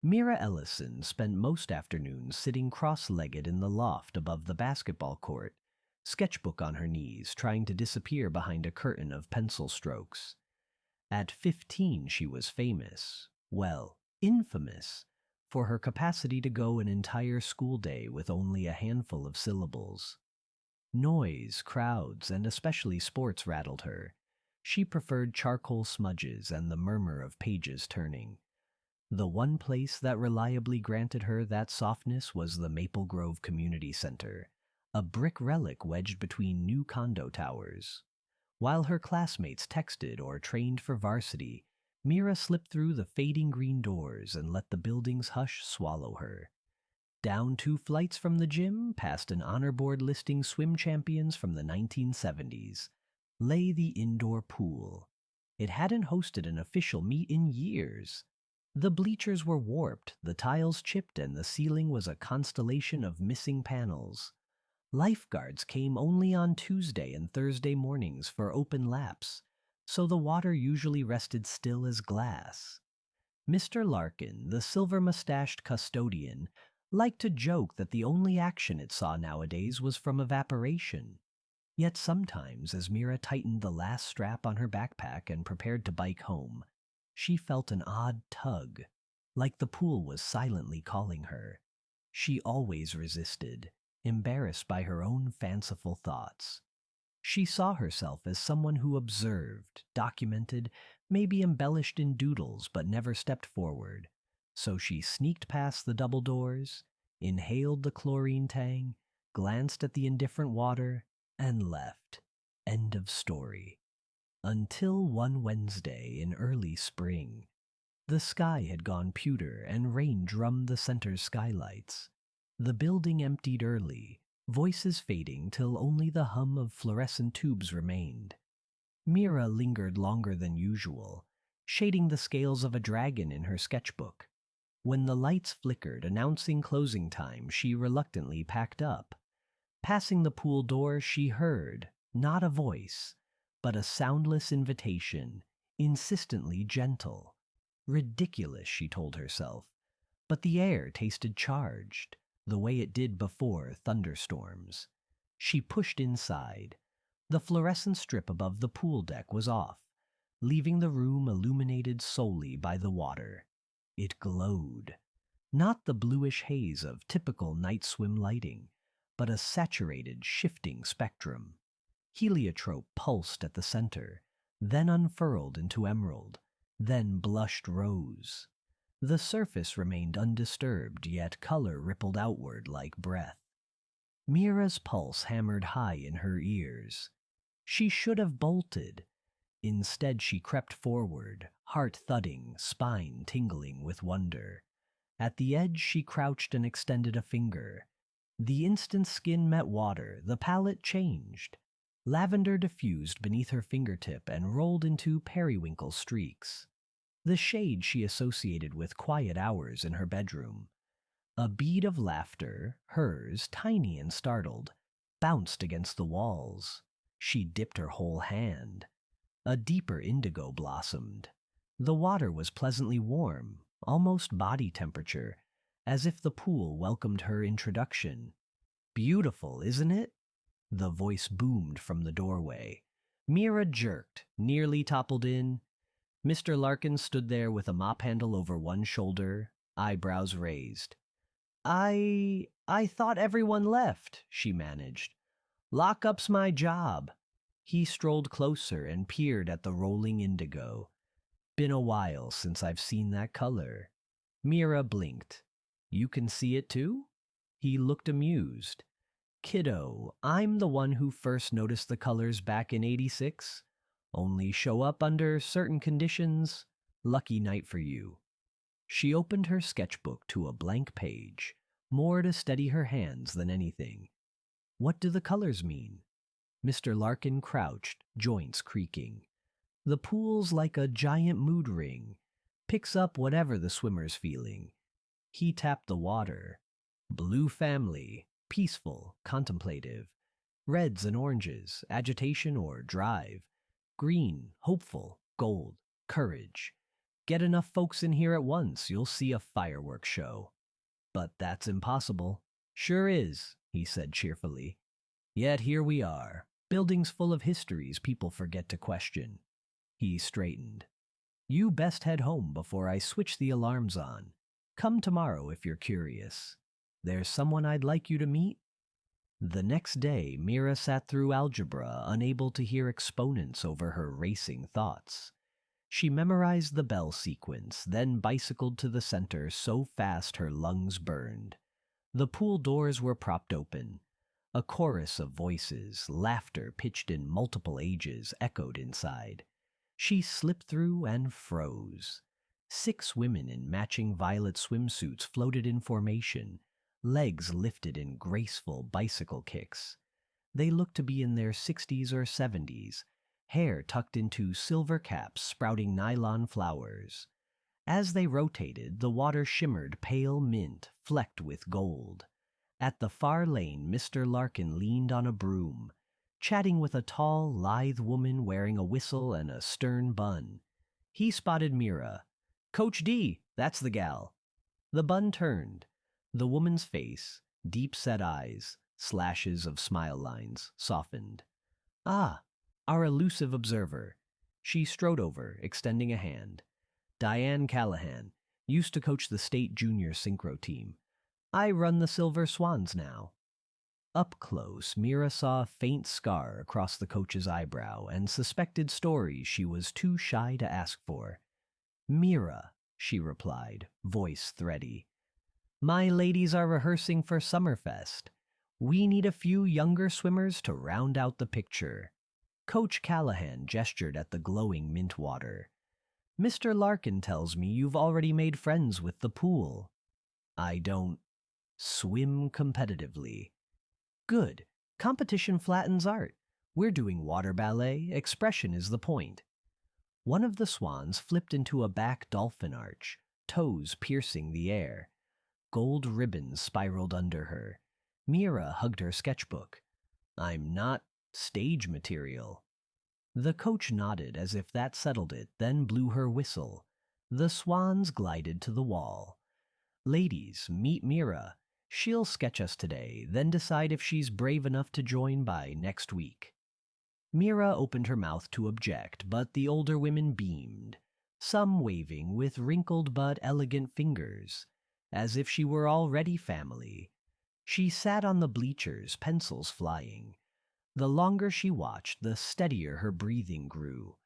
Mira Ellison spent most afternoons sitting cross-legged in the loft above the basketball court, sketchbook on her knees, trying to disappear behind a curtain of pencil strokes. At 15, she was famous, well, infamous, for her capacity to go an entire school day with only a handful of syllables. Noise, crowds, and especially sports rattled her. She preferred charcoal smudges and the murmur of pages turning. The one place that reliably granted her that softness was the Maple Grove Community Center, a brick relic wedged between new condo towers. While her classmates texted or trained for varsity, Mira slipped through the fading green doors and let the building's hush swallow her. Down 2 flights from the gym, past an honor board listing swim champions from the 1970s, lay the indoor pool. It hadn't hosted an official meet in years. The bleachers were warped, the tiles chipped, and the ceiling was a constellation of missing panels. Lifeguards came only on Tuesday and Thursday mornings for open laps, so the water usually rested still as glass. Mr. Larkin, the silver-mustached custodian, liked to joke that the only action it saw nowadays was from evaporation. Yet sometimes, as Mira tightened the last strap on her backpack and prepared to bike home, she felt an odd tug, like the pool was silently calling her. She always resisted, embarrassed by her own fanciful thoughts. She saw herself as someone who observed, documented, maybe embellished in doodles but never stepped forward. So she sneaked past the double doors, inhaled the chlorine tang, glanced at the indifferent water, and left. End of story. Until one Wednesday in early spring. The sky had gone pewter and rain drummed the center's skylights. The building emptied early, voices fading till only the hum of fluorescent tubes remained. Mira lingered longer than usual, shading the scales of a dragon in her sketchbook. When the lights flickered, announcing closing time, she reluctantly packed up. Passing the pool door, she heard, not a voice, but a soundless invitation, insistently gentle. Ridiculous, she told herself, but the air tasted charged, the way it did before thunderstorms. She pushed inside. The fluorescent strip above the pool deck was off, leaving the room illuminated solely by the water. It glowed. Not the bluish haze of typical night swim lighting, but a saturated, shifting spectrum. Heliotrope pulsed at the center, then unfurled into emerald, then blushed rose. The surface remained undisturbed, yet color rippled outward like breath. Mira's pulse hammered high in her ears. She should have bolted. Instead, she crept forward, heart thudding, spine tingling with wonder. At the edge, she crouched and extended a finger. The instant skin met water, the palette changed. Lavender diffused beneath her fingertip and rolled into periwinkle streaks. The shade she associated with quiet hours in her bedroom. A bead of laughter, hers, tiny and startled, bounced against the walls. She dipped her whole hand. A deeper indigo blossomed. The water was pleasantly warm, almost body temperature, as if the pool welcomed her introduction. "Beautiful, isn't it?" The voice boomed from the doorway. Mira jerked, nearly toppled in. Mr. Larkin stood there with a mop handle over one shoulder, eyebrows raised. I thought everyone left," she managed. "Lockup's my job." He strolled closer and peered at the rolling indigo. "Been a while since I've seen that color." Mira blinked. "You can see it too?" He looked amused. "Kiddo, I'm the one who first noticed the colors back in '86. Only show up under certain conditions. Lucky night for you." She opened her sketchbook to a blank page, more to steady her hands than anything. "What do the colors mean?" Mr. Larkin crouched, joints creaking. "The pool's like a giant mood ring. Picks up whatever the swimmer's feeling." He tapped the water. "Blue family, peaceful, contemplative. Reds and oranges, agitation or drive. Green, hopeful, gold, courage. Get enough folks in here at once, you'll see a fireworks show. But that's impossible. Sure is, he said cheerfully. Yet here we are, buildings full of histories people forget to question. He straightened. You best head home before I switch the alarms on. Come tomorrow if you're curious. There's someone I'd like you to meet. The next day, Mira sat through algebra, unable to hear exponents over her racing thoughts. She memorized the bell sequence, then bicycled to the center so fast her lungs burned. The pool doors were propped open. A chorus of voices, laughter pitched in multiple ages, echoed inside. She slipped through and froze. 6 women in matching violet swimsuits floated in formation, legs lifted in graceful bicycle kicks. They looked to be in their 60s or 70s, hair tucked into silver caps sprouting nylon flowers. As they rotated, the water shimmered pale mint, flecked with gold. At the far lane, Mr. Larkin leaned on a broom, chatting with a tall, lithe woman wearing a whistle and a stern bun. He spotted Mira. Coach D, that's the gal. The bun turned. The woman's face, deep-set eyes, slashes of smile lines, softened. Ah, our elusive observer. She strode over, extending a hand. Diane Callahan, used to coach the state junior synchro team. I run the Silver Swans now. Up close, Mira saw a faint scar across the coach's eyebrow and suspected stories she was too shy to ask for. Mira, she replied, voice thready. My ladies are rehearsing for Summerfest. We need a few younger swimmers to round out the picture. Coach Callahan gestured at the glowing mint water. Mr. Larkin tells me you've already made friends with the pool. I don't swim competitively. Good. Competition flattens art. We're doing water ballet. Expression is the point. One of the swans flipped into a back dolphin arch, toes piercing the air. Gold ribbons spiraled under her. Mira hugged her sketchbook. I'm not stage material. The coach nodded as if that settled it, then blew her whistle. The swans glided to the wall. Ladies, meet Mira. She'll sketch us today, then decide if she's brave enough to join by next week. Mira opened her mouth to object, but the older women beamed, some waving with wrinkled but elegant fingers, as if she were already family. She sat on the bleachers, pencils flying. The longer she watched, the steadier her breathing grew.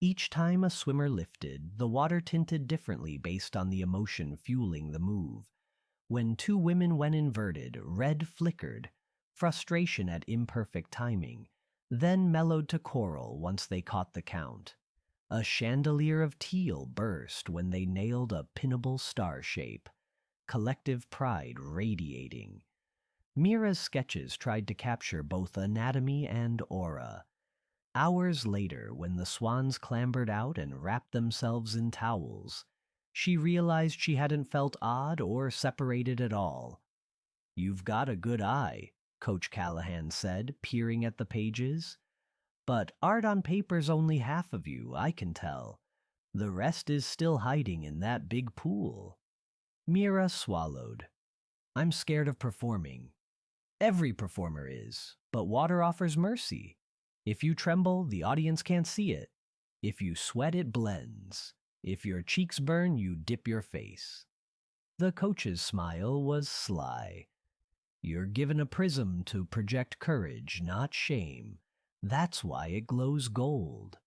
Each time a swimmer lifted, the water tinted differently based on the emotion fueling the move. When 2 women went inverted, red flickered, frustration at imperfect timing, then mellowed to coral once they caught the count. A chandelier of teal burst when they nailed a pinnable star shape, collective pride radiating. Mira's sketches tried to capture both anatomy and aura. Hours later, when the swans clambered out and wrapped themselves in towels, she realized she hadn't felt odd or separated at all. You've got a good eye, Coach Callahan said, peering at the pages. But art on paper's only half of you, I can tell. The rest is still hiding in that big pool. Mira swallowed. I'm scared of performing. Every performer is, but water offers mercy. If you tremble, the audience can't see it. If you sweat, it blends. If your cheeks burn, you dip your face. The coach's smile was sly. You're given a prism to project courage, not shame. That's why it glows gold.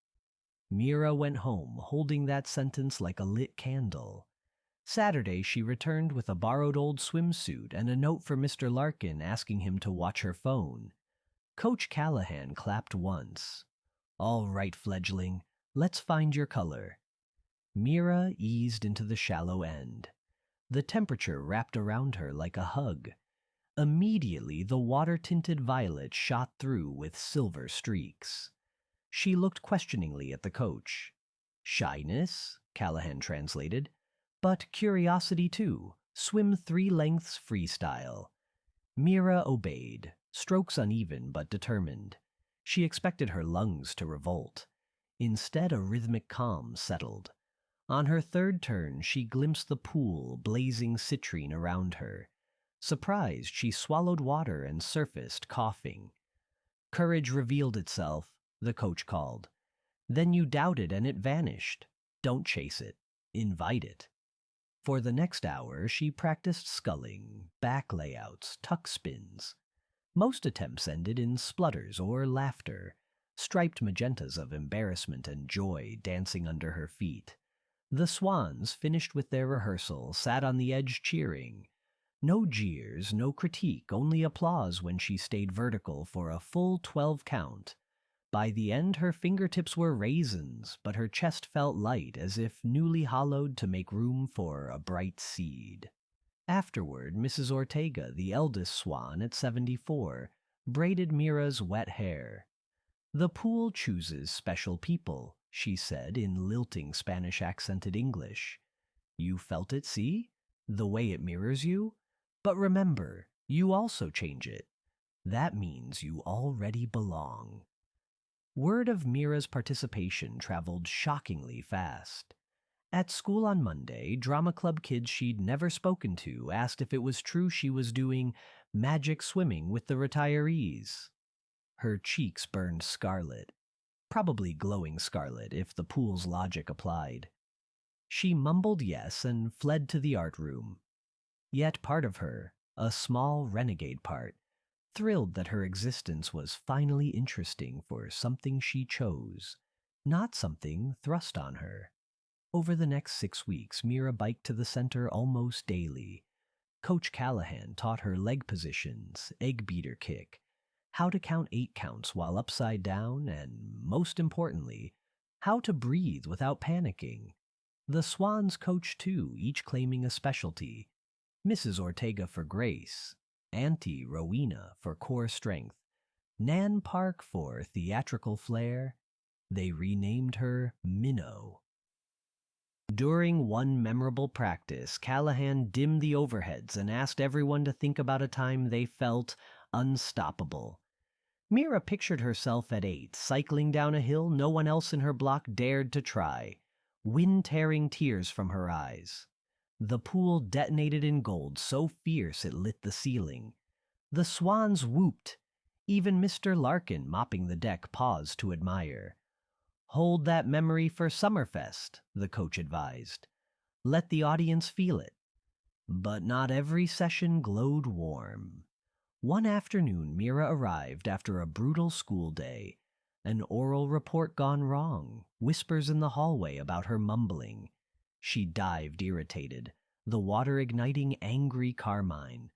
Mira went home, holding that sentence like a lit candle. Saturday, she returned with a borrowed old swimsuit and a note for Mr. Larkin asking him to watch her phone. Coach Callahan clapped once. All right, fledgling, let's find your color. Mira eased into the shallow end. The temperature wrapped around her like a hug. Immediately, the water-tinted violet shot through with silver streaks. She looked questioningly at the coach. Shyness, Callahan translated, but curiosity too. Swim 3 lengths freestyle. Mira obeyed, strokes uneven but determined. She expected her lungs to revolt. Instead, a rhythmic calm settled. On her third turn, she glimpsed the pool, blazing citrine around her. Surprised, she swallowed water and surfaced, coughing. Courage revealed itself, the coach called. Then you doubted and it vanished. Don't chase it. Invite it. For the next hour, she practiced sculling, back layouts, tuck spins. Most attempts ended in splutters or laughter, striped magentas of embarrassment and joy dancing under her feet. The swans, finished with their rehearsal, sat on the edge cheering. No jeers, no critique, only applause when she stayed vertical for a full 12 count. By the end, her fingertips were raisins, but her chest felt light, as if newly hollowed to make room for a bright seed. Afterward, Mrs. Ortega, the eldest swan at 74, braided Mira's wet hair. "The pool chooses special people," she said in lilting Spanish-accented English. "You felt it, see? The way it mirrors you? But remember, you also change it. That means you already belong." Word of Mira's participation traveled shockingly fast. At school on Monday, drama club kids she'd never spoken to asked if it was true she was doing magic swimming with the retirees. Her cheeks burned scarlet, probably glowing scarlet if the pool's logic applied. She mumbled yes and fled to the art room. Yet part of her, a small renegade part, thrilled that her existence was finally interesting for something she chose, not something thrust on her. Over the next 6 weeks, Mira biked to the center almost daily. Coach Callahan taught her leg positions, egg beater kick, how to count 8 counts while upside down, and, most importantly, how to breathe without panicking. The swans coached too, each claiming a specialty. Mrs. Ortega for grace, Auntie Rowena for core strength, Nan Park for theatrical flair. They renamed her Minnow. During one memorable practice, Callahan dimmed the overheads and asked everyone to think about a time they felt unstoppable. Mira pictured herself at 8, cycling down a hill no one else in her block dared to try, wind-tearing tears from her eyes. The pool detonated in gold so fierce it lit the ceiling. The swans whooped. Even Mr. Larkin, mopping the deck, paused to admire. "Hold that memory for Summerfest," the coach advised. "Let the audience feel it." But not every session glowed warm. One afternoon, Mira arrived after a brutal school day. An oral report gone wrong, whispers in the hallway about her mumbling. She dived irritated, the water igniting angry carmine.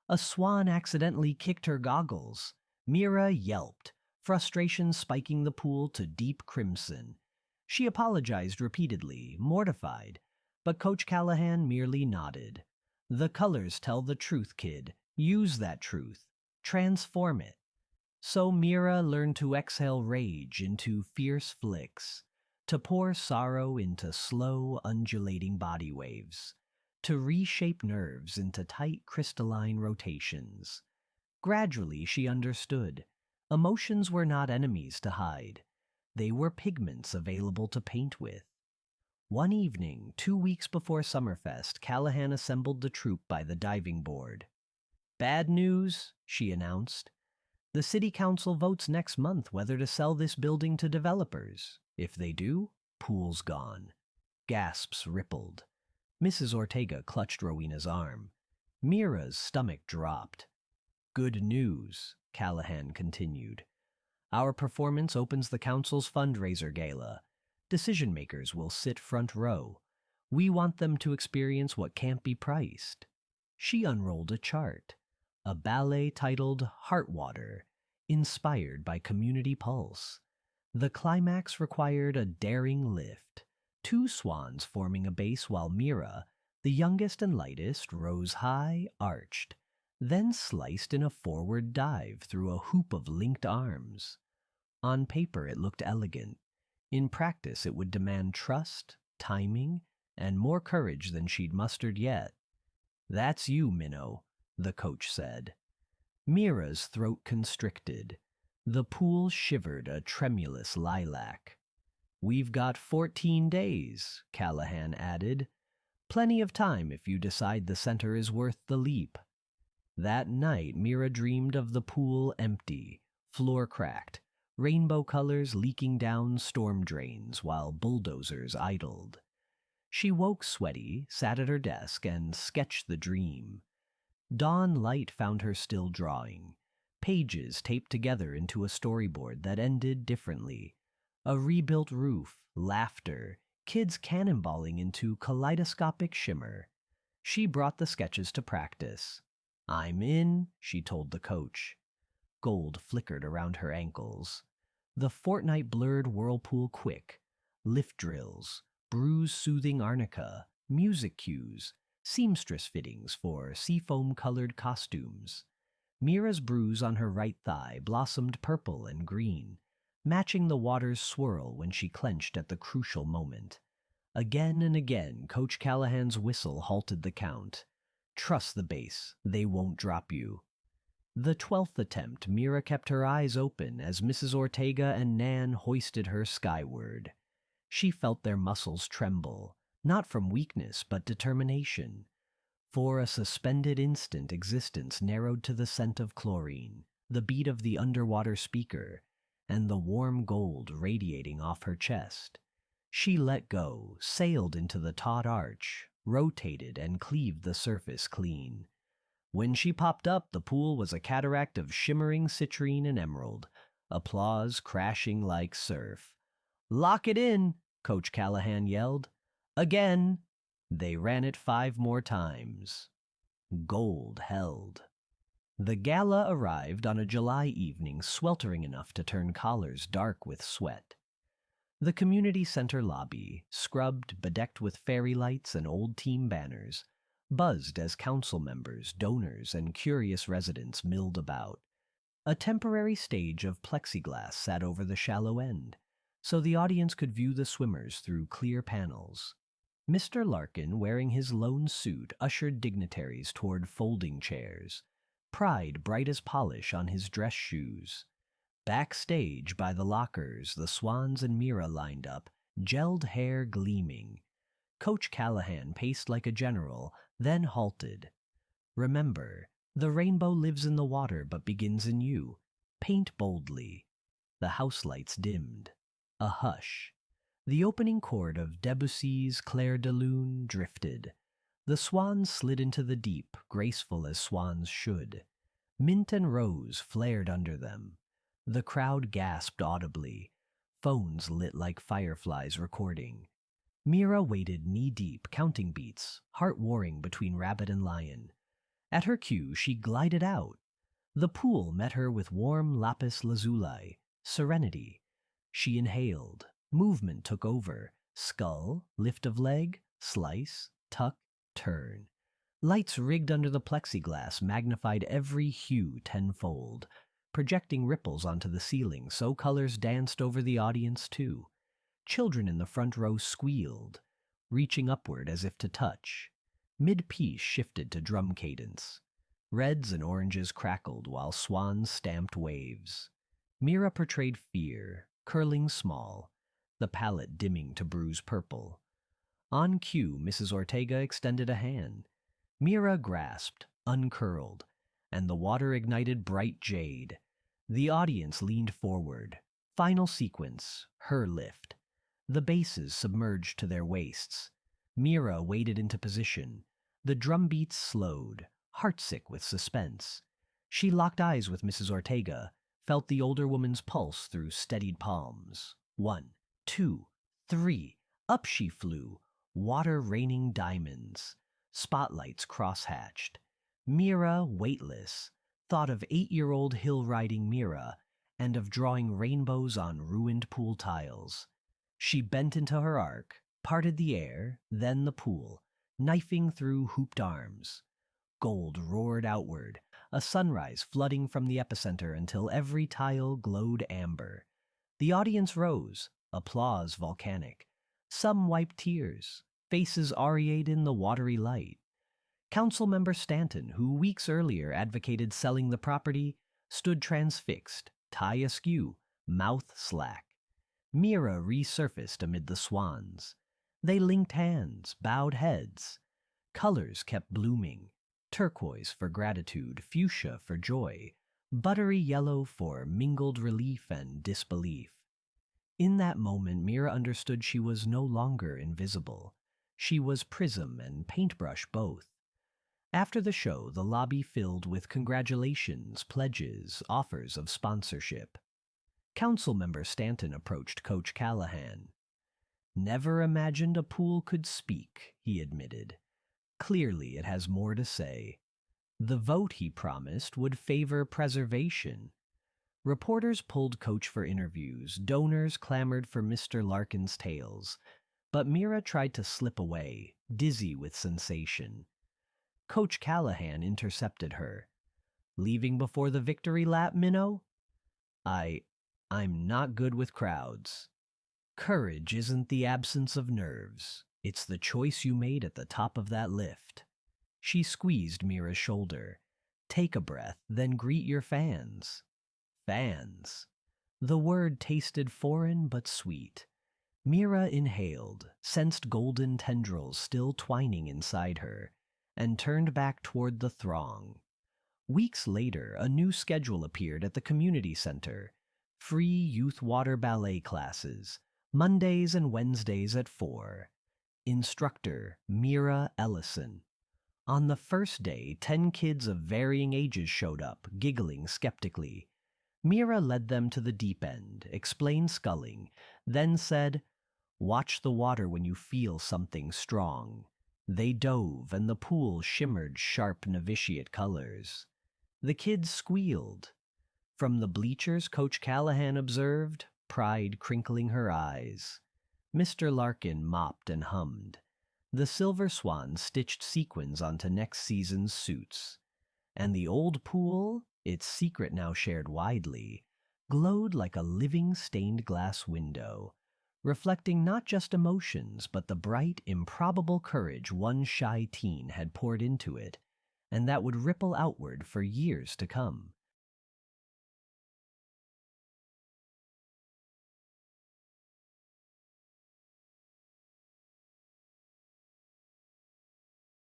A swan accidentally kicked her goggles. Mira yelped, frustration spiking the pool to deep crimson. She apologized repeatedly, mortified, but Coach Callahan merely nodded. "The colors tell the truth, kid. Use that truth. Transform it." So Mira learned to exhale rage into fierce flicks, to pour sorrow into slow, undulating body waves, to reshape nerves into tight, crystalline rotations. Gradually, she understood. Emotions were not enemies to hide. They were pigments available to paint with. One evening, 2 weeks before Summerfest, Callahan assembled the troupe by the diving board. "Bad news," she announced. "The city council votes next month whether to sell this building to developers. If they do, pool's gone." Gasps rippled. Mrs. Ortega clutched Rowena's arm. Mira's stomach dropped. "Good news," Callahan continued. "Our performance opens the council's fundraiser gala. Decision-makers will sit front row. We want them to experience what can't be priced." She unrolled a chart. A ballet titled Heartwater, inspired by Community Pulse. The climax required a daring lift, 2 swans forming a base while Mira, the youngest and lightest, rose high, arched, then sliced in a forward dive through a hoop of linked arms. On paper it looked elegant. In practice it would demand trust, timing, and more courage than she'd mustered yet. "That's you, Minnow," the coach said. Mira's throat constricted. The pool shivered a tremulous lilac. "We've got 14 days, Callahan added. "Plenty of time if you decide the center is worth the leap." That night, Mira dreamed of the pool empty, floor cracked, rainbow colors leaking down storm drains while bulldozers idled. She woke sweaty, sat at her desk, and sketched the dream. Dawn light found her still drawing, pages taped together into a storyboard that ended differently. A rebuilt roof, laughter, kids cannonballing into kaleidoscopic shimmer. She brought the sketches to practice. "I'm in," she told the coach. Gold flickered around her ankles. The fortnight blurred whirlpool quick. Lift drills, bruise-soothing arnica, music cues, seamstress fittings for seafoam-colored costumes. Mira's bruise on her right thigh blossomed purple and green, matching the water's swirl when she clenched at the crucial moment. Again and again, Coach Callahan's whistle halted the count. "Trust the base, they won't drop you." The 12th attempt, Mira kept her eyes open as Mrs. Ortega and Nan hoisted her skyward. She felt their muscles tremble, not from weakness but determination. For a suspended instant, existence narrowed to the scent of chlorine, the beat of the underwater speaker, and the warm gold radiating off her chest. She let go, sailed into the taut arch, rotated, and cleaved the surface clean. When she popped up, the pool was a cataract of shimmering citrine and emerald, applause crashing like surf. "Lock it in," Coach Callahan yelled. "Again." They ran it 5 more times. Gold held. The gala arrived on a July evening sweltering enough to turn collars dark with sweat. The community center lobby, scrubbed, bedecked with fairy lights and old team banners, buzzed as council members, donors, and curious residents milled about. A temporary stage of plexiglass sat over the shallow end, so the audience could view the swimmers through clear panels. Mr. Larkin, wearing his lone suit, ushered dignitaries toward folding chairs, pride bright as polish on his dress shoes. Backstage, by the lockers, the Swans and Mira lined up, gelled hair gleaming. Coach Callahan paced like a general, then halted. "Remember, the rainbow lives in the water but begins in you. Paint boldly." The house lights dimmed. A hush. The opening chord of Debussy's Clair de Lune drifted. The swans slid into the deep, graceful as swans should. Mint and rose flared under them. The crowd gasped audibly. Phones lit like fireflies recording. Mira waited knee-deep, counting beats, heart warring between rabbit and lion. At her cue, she glided out. The pool met her with warm lapis lazuli, serenity. She inhaled. Movement took over. Skull, lift of leg, slice, tuck, turn. Lights rigged under the plexiglass magnified every hue tenfold, projecting ripples onto the ceiling so colors danced over the audience too. Children in the front row squealed, reaching upward as if to touch. Mid-piece shifted to drum cadence. Reds and oranges crackled while swans stamped waves. Mira portrayed fear, curling small, the palette dimming to bruise purple. On cue, Mrs. Ortega extended a hand. Mira grasped, uncurled, and the water ignited bright jade. The audience leaned forward. Final sequence, her lift. The bases submerged to their waists. Mira waded into position. The drum beats slowed, heartsick with suspense. She locked eyes with Mrs. Ortega, felt the older woman's pulse through steadied palms. 1, 2, 3. Up she flew, water raining diamonds. Spotlights cross-hatched. Mira, weightless, thought of 8-year-old hill-riding Mira and of drawing rainbows on ruined pool tiles. She bent into her arc, parted the air, then the pool, knifing through hooped arms. Gold roared outward, a sunrise flooding from the epicenter until every tile glowed amber. The audience rose, applause volcanic. Some wiped tears, faces aureate in the watery light. Councilmember Stanton, who weeks earlier advocated selling the property, stood transfixed, tie askew, mouth slack. Mira resurfaced amid the swans. They linked hands, bowed heads. Colors kept blooming. Turquoise for gratitude, fuchsia for joy, buttery yellow for mingled relief and disbelief. In that moment, Mira understood she was no longer invisible. She was prism and paintbrush both. After the show, the lobby filled with congratulations, pledges, offers of sponsorship. Councilmember Stanton approached Coach Callahan. "Never imagined a pool could speak," he admitted. "Clearly it has more to say." The vote, he promised, would favor preservation. Reporters pulled Coach for interviews, donors clamored for Mr. Larkin's tales, but Mira tried to slip away, dizzy with sensation. Coach Callahan intercepted her. "Leaving before the victory lap, Minnow?" I'm not good with crowds." "Courage isn't the absence of nerves. It's the choice you made at the top of that lift." She squeezed Mira's shoulder. "Take a breath, then greet your fans." Fans. The word tasted foreign but sweet. Mira inhaled, sensed golden tendrils still twining inside her, and turned back toward the throng. Weeks later, a new schedule appeared at the community center. Free youth water ballet classes, Mondays and Wednesdays at 4. Instructor, Mira Ellison. On the first day, 10 kids of varying ages showed up, giggling skeptically. Mira led them to the deep end, explained sculling, then said, "Watch the water when you feel something strong." They dove, and the pool shimmered sharp novitiate colors. The kids squealed. From the bleachers, Coach Callahan observed, pride crinkling her eyes. Mr. Larkin mopped and hummed. The Silver Swan stitched sequins onto next season's suits. And the old pool, its secret now shared widely, glowed like a living stained glass window, reflecting not just emotions, but the bright, improbable courage one shy teen had poured into it, and that would ripple outward for years to come.